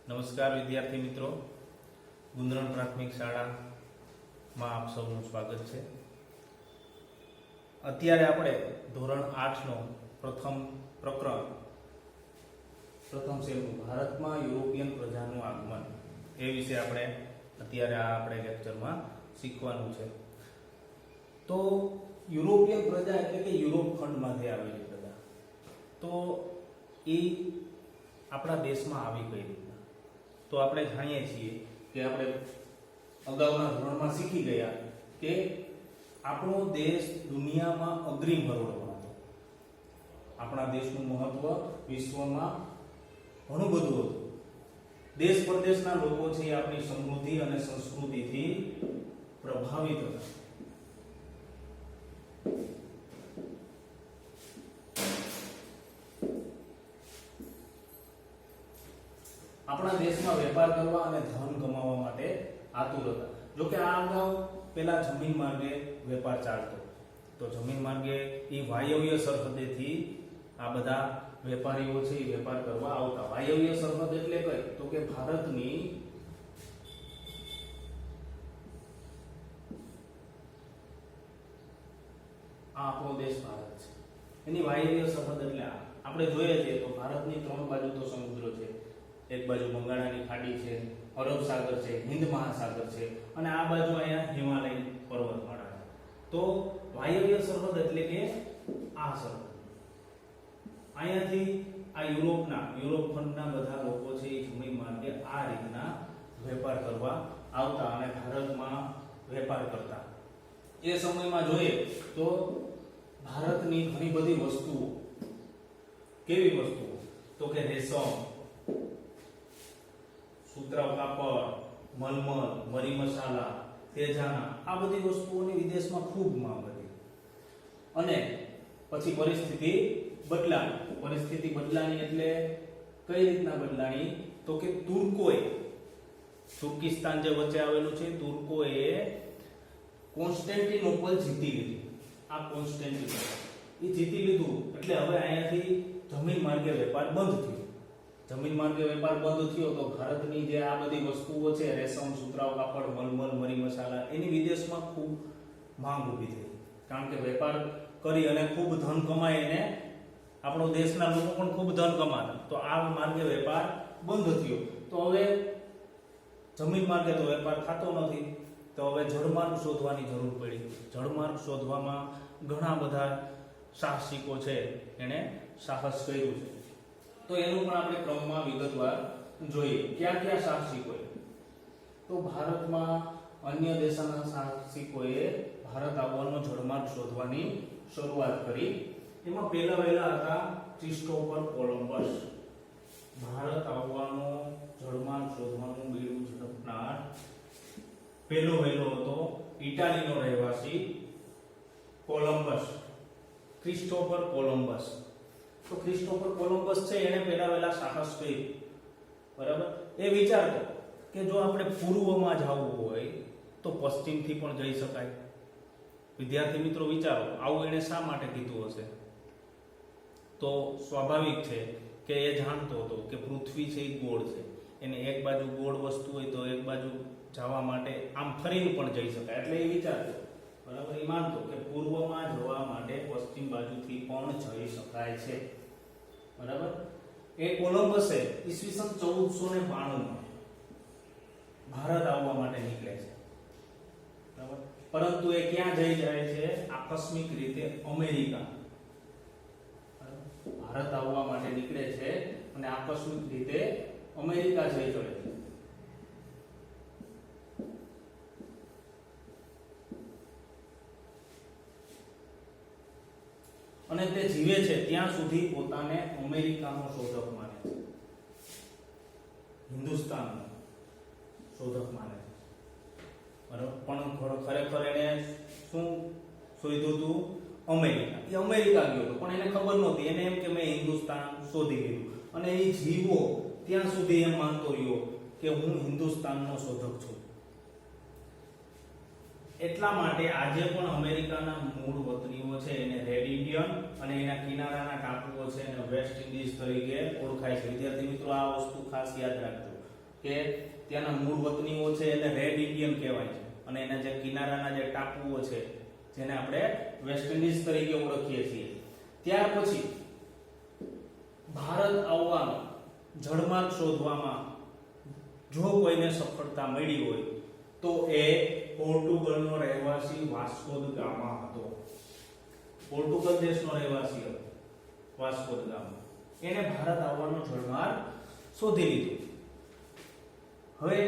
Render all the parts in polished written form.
નમસ્કાર વિદ્યાર્થી મિત્રો, ગુંદરણ પ્રાથમિક શાળામાં આપ સૌનું સ્વાગત છે. અત્યારે આપણે ધોરણ 8નો પ્રથમ પ્રકરણ પ્રથમ સેમનું ભારતમાં યુરોપિયન પ્રજાનું આગમન એ વિશે આપણે લેક્ચરમાં શીખવાનું છે. તો યુરોપિયન પ્રજા એટલે કે યુરોપ ખંડમાંથી આવેલી પ્રજા, તો એ આપણા દેશમાં આવી કઈ રીતના? તો આપણે જાણીએ છીએ કે આપણે અગાઉના ધોરણમાં શીખી ગયા કે આપણો દેશ દુનિયામાં અગ્રીમ હરોળમાં હતો. આપણા દેશનું મહત્વ વિશ્વમાં ઘણું બધું હતું. દેશ પરદેશના લોકો છે એ આપણી સમૃદ્ધિ અને સંસ્કૃતિથી પ્રભાવિત હતા. આપણા દેશમાં વેપાર કરવા અને ધન કમાવા માટે આતુર હતા. જોકે આ અગાઉ પેલા જમીન માર્ગે વેપાર ચાલતો, તો જમીન માર્ગે એ વાયવ્ય સરહદેથી આ બધા વેપારીઓ છે એ વેપાર કરવા આવતા. વાયવ્ય સરહદ એટલે કઈ? તો કે ભારતની આપણો દેશ ભારત છે, એની વાયવ્ય સરહદ એટલે આપણે જોઈએ છીએ તો ભારતની ત્રણ બાજુ તો સમુદ્ર છે. એક બાજુ બંગાળાની ખાડી છે, અરબ સાગર છે, હિન્દ મહાસાગર છે, અને આ બાજુ અહીંયા હિમાલય પર્વતમાળા છે. તો વાયવ્ય સરહદ એટલે કે આ સરહદ. અહીંયાથી આ યુરોપ ખંડના બધા લોકો છે એ જમીન માર્ગે આ રીતના વેપાર કરવા આવતા અને ભારતમાં વેપાર કરતા. એ સમયમાં જોઈએ તો ભારતની ઘણી બધી વસ્તુઓ, કેવી વસ્તુઓ? તો કે રેશમ, સુતરાઉ કાપડ, મલમલ, મરી મસાલા, તેજાના, આ બધી વસ્તુઓની વિદેશમાં ખૂબ માંગ હતી. અને પછી પરિસ્થિતિ બદલાણી એટલે કઈ રીતના બદલાણી? તો કે તુર્કિસ્તાન જે વચ્ચે આવેલું છે, તુર્કોએ કોન્સ્ટેન્ટિનોપલ જીતી લીધું. આ કોન્સ્ટેન્ટિનોપલ એ જીતી લીધું એટલે હવે અહીંયાથી જમીન માર્ગે વેપાર બંધ થયો. જમીન માર્ગે વેપાર બંધ થયો તો ભારતની જે આ બધી વસ્તુઓ છે, રેશમ, સુતરાઉ કાપડ, મલમલ, મરી મસાલા, એની વિદેશમાં ખૂબ માંગ ઊભી થઈ. કારણ કે વેપાર કરી અને ખૂબ ધન કમાઈને આપણો દેશના લોકો પણ ખૂબ ધન કમાતા. તો આ માર્ગે વેપાર બંધ થયો તો હવે જમીન માર્ગે તો વેપાર થતો નથી. તો હવે જળમાર્ગ શોધવાની જરૂર પડી. જળમાર્ગ શોધવામાં ઘણા બધા સાહસિકો છે એને સાહસ કર્યું છે. તો એનું પણ આપણે ક્રમમાં વિગતવાર જોઈએ. ક્યાં સાહસિકોએ? તો ભારતમાં અન્ય દેશોના સાહસિકોએ ભારત આવવાનો જળમાર્ગ શોધવાની શરૂઆત કરી. એમાં પહેલા હતા ક્રિસ્ટોફર કોલંબસ. ભારત આવવાનો જળમાર્ગ શોધવાનું બીડું ઝડપનાર પહેલો હતો ઇટાલીનો રહેવાસી કોલંબસ, ક્રિસ્ટોફર કોલંબસ. તો ક્રિસ્ટોફર કોલંબસ છે એને પહેલા સાહસ કર્યું. બરાબર? એ વિચારતો કે જો આપણે પૂર્વમાં જવું હોય તો પશ્ચિમથી પણ જઈ શકાય. વિદ્યાર્થી મિત્રો વિચારો, આવું એને શા માટે કીધું હશે? તો સ્વાભાવિક છે કે એ જાણતો હતો કે પૃથ્વી છે એ ગોળ છે. એને એક બાજુ ગોળ વસ્તુ હોય તો એક બાજુ જવા માટે આમ ફરીને પણ જઈ શકાય. એટલે એ વિચારતો, બરાબર, એ માનતો કે પૂર્વમાં જવા માટે પશ્ચિમ બાજુથી પણ જઈ શકાય છે. બરાબર? એ કોલંબસે ઈસવીસન 1492 ભારત આવવા માટે નીકળે છે. બરાબર? પરંતુ એ ક્યાં જઈ જાય છે? આકસ્મિક રીતે અમેરિકા. ભારત આવવા માટે નીકળે છે અને આકસ્મિક રીતે અમેરિકા જઈ ચડે છે. અને તે જીવે છે ત્યાં સુધી પોતાને અમેરિકાનો શોધક માને છે, હિન્દુસ્તાનનો શોધક માને છે. બરાબર? પણ ખરેખર એને શું શોધ્યું હતું? અમેરિકા. એ અમેરિકા ગયો હતો પણ એને ખબર નહોતી. એને એમ કે મેં હિન્દુસ્તાન શોધી લીધું. અને એ જીવો ત્યાં સુધી એમ માનતો રહ્યો કે હું હિન્દુસ્તાનનો શોધક છું. એટલા માટે આજે પણ અમેરિકાના મૂળ વતનીઓ છે એને રેડ ઇન્ડિયન અને એના કિનારાના ટાપુઓ છે એને વેસ્ટ ઇન્ડિઝ તરીકે ઓળખાય છે. વિદ્યાર્થી મિત્રો, આ વસ્તુ ખાસ યાદ રાખજો. કે ત્યાંના મૂળ વતનીઓ છે એને રેડ ઇન્ડિયન કહેવાય છે, અને એના જે કિનારાના જે ટાપુઓ છે જેને આપણે વેસ્ટ ઇન્ડિઝ તરીકે ઓળખીએ છીએ. ત્યાર પછી ભારત આવવાનો જળમાર્ગ શોધવામાં જો કોઈને સફળતા મળી હોય તો એ પોર્ટુગલનો રહેવાસી વાસ્કો દ ગામા હતો. પોર્ટુગલ દેશનો રહેવાસી હતો વાસ્કો દ ગામા. એને ભારત આવવાનો જળમાર્ગ શોધી લીધો. હવે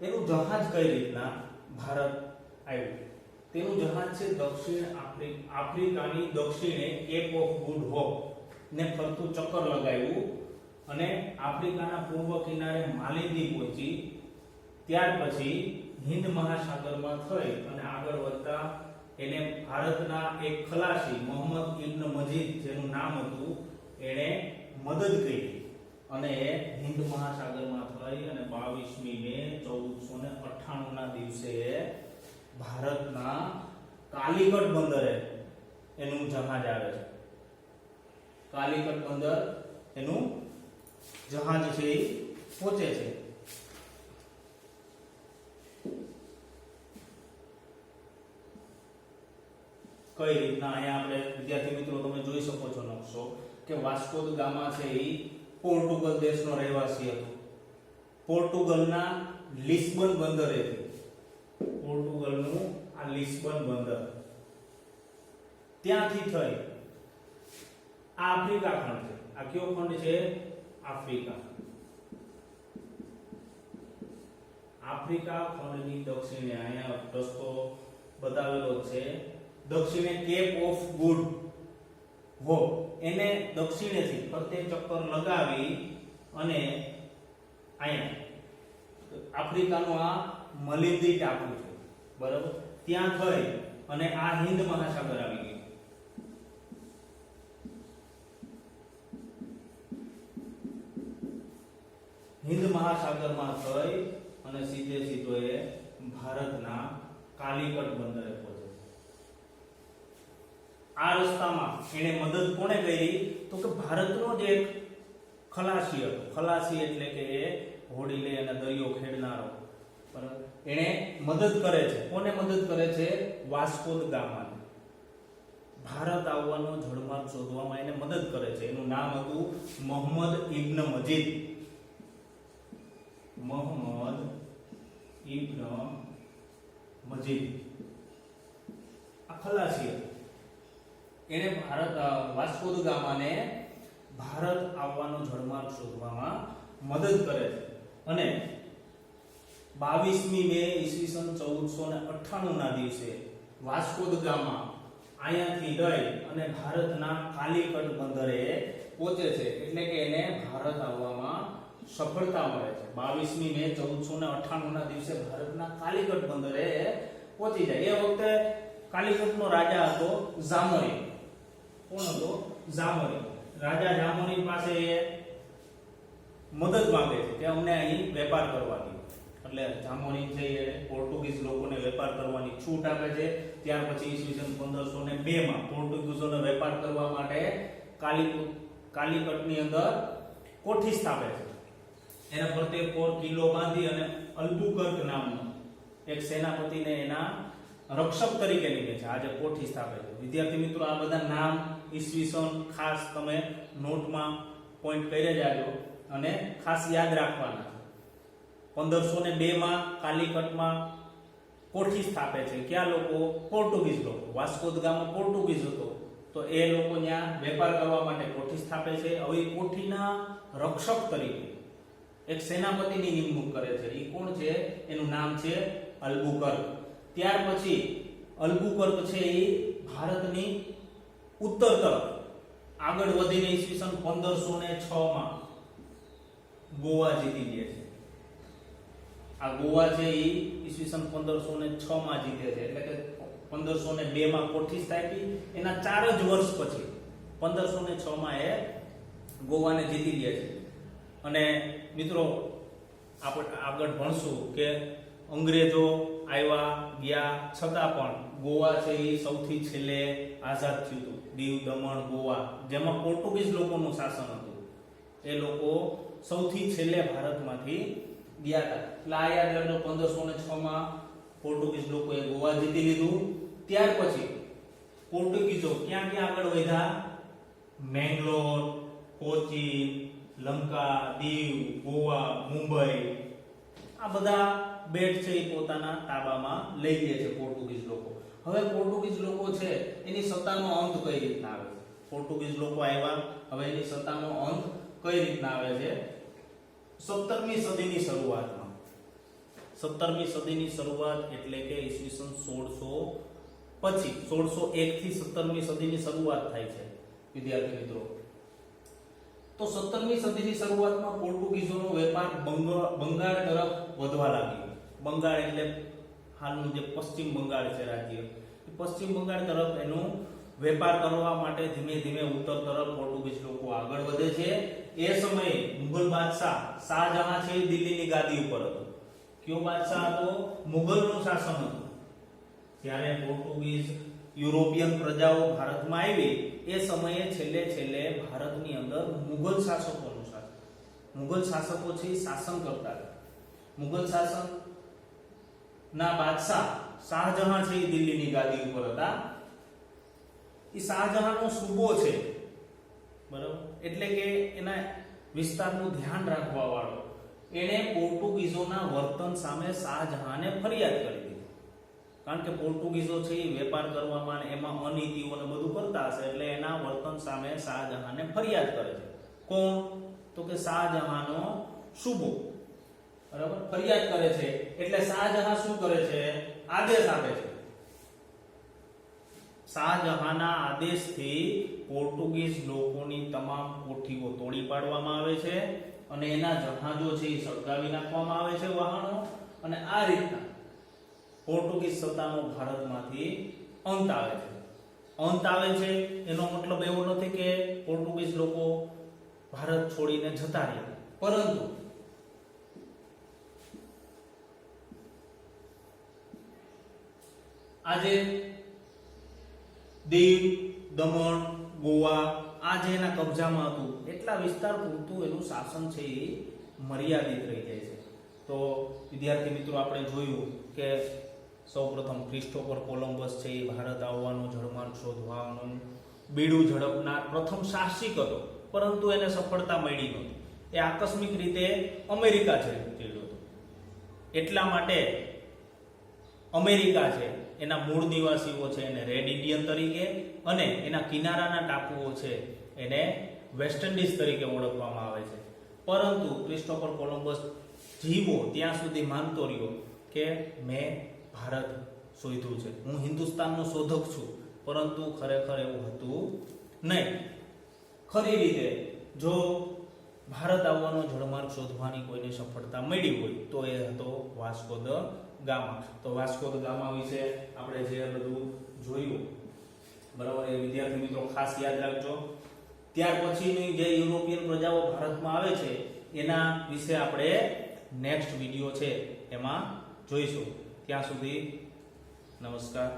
એનું જહાજ કઈ રીતના ભારત આવ્યું? તેનું જહાજ છે દક્ષિણ આફ્રિકાની દક્ષિણે કેપ ઓફ ગુડ હોપ ને ફરતું ચક્કર લગાવ્યું અને આફ્રિકાના પૂર્વ કિનારે માલિંદી પહોંચી. ત્યાર પછી હિન્દ મહાસાગરમાં થઈ અને આગળ વધતા એને ભારતના એક ખલાસી મોહમ્મદ ઇબ્ન મજીદ જેનું નામ હતું એને મદદ કરી અને હિન્દ મહાસાગરમાં થઈ અને 22મી મે 1498 ના દિવસે ભારતના કાલિકટ બંદરે એનું જહાજ આવે છે. કાલિકટ બંદર એનું જહાજ છે એ પહોંચે છે. કઈ રીતના અહીંયા આપણે વિદ્યાર્થી મિત્રો તમે જોઈ શકો છો નકશો કે વાસ્કો દ ગામા છે એ પોર્ટુગલ દેશનો રહેવાસી હતો. પોર્ટુગલના લિસ્બન બંદરેથી પોર્ટુગલનું આ લિસ્બન બંદર ત્યાંથી થઈ આ આફ્રિકા ખંડ છે. આ કયો ખંડ છે? આફ્રિકા. આફ્રિકા ખંડની દક્ષિણે અહીંયા રસ્તો બતાવેલો છે. દક્ષિણે કેપ ઓફ ગુડ હોપ એને દક્ષિણેથી ફરતે ચક્કર લગાવી અને અહીંયા આફ્રિકાનો આ મલિંદી ટાપુ છે બરાબર, ત્યાં થઈ અને આ હિન્દ મહાસાગર આવી ગયું. હિન્દ મહાસાગરમાં થઈ અને સીધે સીધો એ ભારતના કાલિકટ બંદરે પહોંચે. આ રસ્તામાં એને મદદ કોણે કરી? તો કે ભારતનો જ એક ખલાસી હતો. ખલાસી એટલે કે એ હોડી લઈ અને દરિયો ખેડનારો બરાબર, એને મદદ કરે છે. કોને મદદ કરે છે? Vasco da ગામાને. ભારત આવવાનો જળમાર્ગ શોધવામાં એને મદદ કરે છે. એનું નામ હતું મોહમ્મદ ઇબ્ન મજીદ. મોહમ્મદ ઇબ્ન મજીદ આ ખલાસી હતો. એને વાસ્કો દ ગામાને ભારત આવવાનો જળમાર્ગ શોધવામાં મદદ કરે છે અને 22મી મે ઈસવીસન 1498 ના દિવસે વાસ્કો દ ગામા અહીંયાથી લઈ અને ભારતના કાલિકટ બંદરે પહોંચે છે. એટલે કે એને ભારત આવવામાં સફળતા મળે છે. 22મી મે 1498 ના દિવસે ભારતના કાલિકટ બંદરે પહોંચી જાય. એ વખતે કાલિકટનો રાજા હતો જામોરી. કોણ હતો? જામોરી. રાજા જામોરી પાસે મદદ માંગે છે કે અમને અહીં વેપાર કરવા દો. એટલે જામોરી છે એ પોર્ટુગીઝ લોકોને વેપાર કરવાની છૂટ આપે છે. ત્યાર પછી ઈસવીસન 1502 માં પોર્ટુગીઝોને વેપાર કરવા માટે કાલિકટની અંદર કોઠી સ્થાપે છે. એના ફરતે કિલ્લો બાંધી અને અલ્બુકર્ક નામનો એક સેનાપતિને એના રક્ષક તરીકે લીધે છે. આજે કોઠી સ્થાપે છે. વિદ્યાર્થી મિત્રો આ બધા નામ ઈસવીસન ખાસ તમે નોટમાં પોઈન્ટ કરી જાજો અને ખાસ યાદ રાખવાના. 1502 માં કાલિકટમાં કોઠી સ્થાપે છે. ક્યાં લોકો? પોર્ટુગીઝ લોકો. વાસ્કો દ ગામા પોર્ટુગીઝ હતો તો એ લોકો ત્યાં વેપાર કરવા માટે કોઠી સ્થાપે છે. હવે કોઠીના રક્ષક તરીકે એક સેનાપતિની નિમણૂક કરે છે. એ કોણ છે? એનું નામ છે અલ્બુકર્ક. ત્યાર પછી અલ્બુકર્ક છે એ ભારતની ઉત્તર તરફ આગળ વધીને ઈસવીસન 1506 માં ગોવા જીતી લે છે. આ ગોવા છે એ ઈસવીસન 1506 માં જીતે છે. એટલે કે 1502 માં કોઠી સ્થાપી. એના 4 જ વર્ષ પછી 1506 માં એ ગોવાને જીતી લે છે. અને મિત્રો આપણે આગળ ભણશું કે અંગ્રેજો આવ્યા ગયા છતાં પણ ગોવા છે એ સૌથી છેલ્લે આઝાદ થયું હતું. દીવ, દમણ, ગોવા જેમાં પોર્ટુગીઝ લોકોનું શાસન હતું એ લોકો સૌથી છેલ્લે ભારતમાંથી ગયા હતા. એટલે આ યાદ રાખજો 1506 માં પોર્ટુગીઝ લોકોએ ગોવા જીતી લીધું. ત્યાર પછી પોર્ટુગીઝો ક્યાં ક્યાં આગળ વધ્યા? મેંગલોર, કોચીન, લંકા, દીવ, ગોવા, મુંબઈ, આ બધા બેટ છે એ પોતાના તાબામાં લઈ લે છે પોર્ટુગીઝ લોકો. હવે પોર્ટુગીઝ લોકો છે એની સત્તાનો અંત કઈ રીતના આવે છે? પોર્ટુગીઝ લોકો આવ્યા, હવે એની સત્તાનો અંત કઈ રીતના આવે છે? 17મી સદીની શરૂઆતમાં. 17મી સદીની શરૂઆત એટલે કે ઈસવીસન 1600 પછી 1601 થી 17મી સદીની શરૂઆત થાય છે વિદ્યાર્થી મિત્રો. તો 17મી સદીની શરૂઆતમાં પોર્ટુગીઝોનો વેપાર બંગાળ તરફ વધવા લાગ્યો. બંગાળ એટલે હાલનું જે પશ્ચિમ બંગાળ છે રાજ્ય, એ પશ્ચિમ બંગાળ તરફ એનો વેપાર કરવા માટે ધીમે ધીમે ઉત્તર તરફ પોર્ટુગીઝ લોકો આગળ વધે છે. એ સમયે મુગલ બાદશાહ શાહજહાં છે એ દિલ્હીની ગાદી ઉપર હતો. કયો બાદશાહ હતો? મુગલનું શાસન હતું. જ્યારે પોર્ટુગીઝ યુરોપિયન પ્રજાઓ ભારતમાં આવી એ સમયે છેલ્લે ભારતની અંદર મુગલ શાસકોનું શાસન, મુગલ શાસકો છે એ શાસન કરતા હતા. મુગલ શાસન ના બાદશાહ શાહજહાં છે એ દિલ્હીની ગાદી ઉપર હતા. એ શાહજહાંનો સૂબો છે, બરાબર, એટલે કે એના વિસ્તારનું ધ્યાન રાખવા વાળો, એણે પોર્ટુગીઝોના વર્તન સામે શાહજહાંને ફરિયાદ કરી દીધી. કારણ કે પોર્ટુગીઝો છે એ વેપાર કરવામાં એમાં અનીતિઓ ને બધું કરતા હશે, એટલે એના વર્તન સામે શાહજહાંને ફરિયાદ કરે છે. કોણ? તો કે શાહજહાંનો સૂબો, બરાબર, ફરિયાદ કરે છે. એટલે શાહજહાં શું કરે છે? આદેશ આપે છે. શાહજહાંના આદેશથી પોર્ટુગીઝ લોકોની તમામ કોઠીઓ તોડી પાડવામાં આવે છે અને એના જહાજો છે એ સળગાવી નાખવામાં આવે છે, વહાણો. અને આ રીતના પોર્ટુગીઝ સત્તાનો ભારતમાંથી અંત આવે છે. અંત આવે છે એનો મતલબ એવો નથી કે પોર્ટુગીઝ લોકો ભારત છોડીને જતા રહ્યા, પરંતુ આજે દીવ, દમણ, ગોવા આ જે એના કબજામાં હતું એટલા વિસ્તાર પૂરતું એનું શાસન છે એ મર્યાદિત રહી જાય છે. તો વિદ્યાર્થી મિત્રો આપણે જોયું કે સૌપ્રથમ ક્રિસ્ટોફર કોલંબસ છે એ ભારત આવવાનું, જળમાર્ગ શોધવાનું બીડું ઝડપનાર પ્રથમ સાહસિક હતો, પરંતુ એને સફળતા મળી નહોતી. એ આકસ્મિક રીતે અમેરિકા ચડ્યો હતો. એટલા માટે અમેરિકા છે એના મૂળ નિવાસીઓ છે એને રેડ ઇન્ડિયન તરીકે અને એના કિનારાના ટાપુઓ છે એને વેસ્ટ ઇન્ડિઝ તરીકે ઓળખવામાં આવે છે. પરંતુ ક્રિસ્ટોફર કોલંબસ જીવો ત્યાં સુધી માનતો રહ્યો કે મેં ભારત શોધ્યું છે, હું હિન્દુસ્તાનનો શોધક છું, પરંતુ ખરેખર એવું હતું નહીં. ખરી રીતે જો ભારત આવવાનો જળમાર્ગ શોધવાની કોઈને સફળતા મળી હોય તો એ હતો વાસ્કો દ ગામા. તો વાસ્કો દ ગામા વિશે આપણે જે બધું જોયું, બરાબર, એ વિદ્યાર્થી મિત્રો ખાસ યાદ રાખજો. ત્યાર પછીની જે યુરોપિયન પ્રજાઓ ભારતમાં આવે છે એના વિશે આપણે નેક્સ્ટ વિડીયો છે એમાં જોઈશું. ત્યાં સુધી નમસ્કાર.